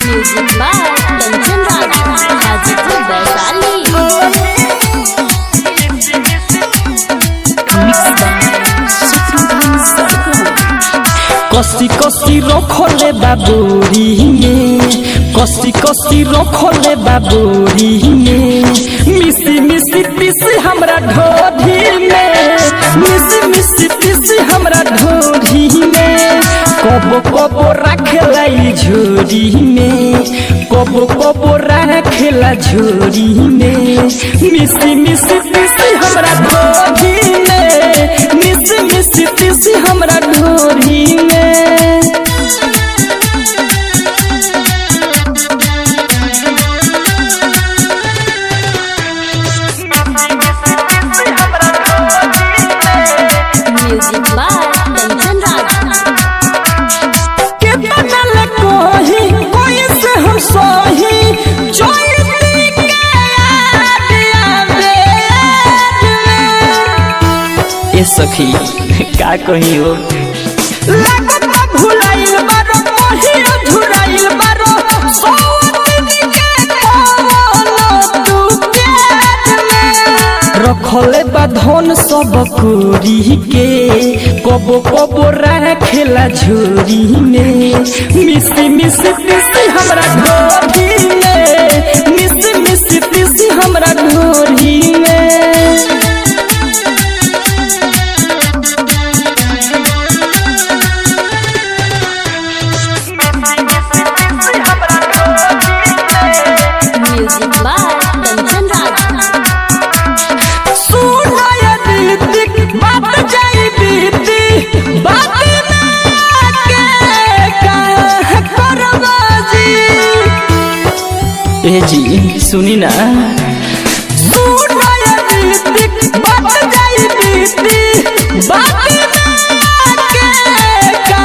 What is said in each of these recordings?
Music by Kanchan Raj Hajipur Vaishali. कसी कसी रखले बाबूरी में, कसी कसी रखले बाबूरी में, मिसी मिसी पीसी हमरा ढोरी में, मिसी मिसी पीसी हमरा ढोरी में, कबो कबो रखेला झोरी में, कबो कबो रखेला झोरी में, मिसी मिसी पीसी हमरा ढोरी में, मिसी मिसी पीसी हमरा ढोरी में। Music by Kanchan Raj. कितना ले कोई से हम सोही जोईती के याद आवे। ए सखी का कही हो लगता भुलाइल बारो मोही झुराइल बारो सोती के कोनो तू प्यार में रखले बाधन सब कोरी के, कबो कबो रखेला झोरी में, मिसी मिसी पीसी हमरा ढोरी में, मिसी मिसी पीसी हमरा ढोरी में। Music by Kanchan Raj. सुनाया दीदी बात जाई बीती, बात ना के का करबा जी। ए जी सुनी ना, सुनाया दीदी बात जाई बीती, बात ना के का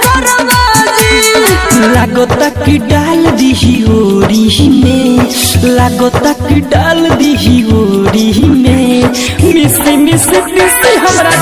करबा जी। लागता कि डाल दीही ओरी में, लागता कि डाल दीही ओरी में, मिसी मिसी पीसी हमरा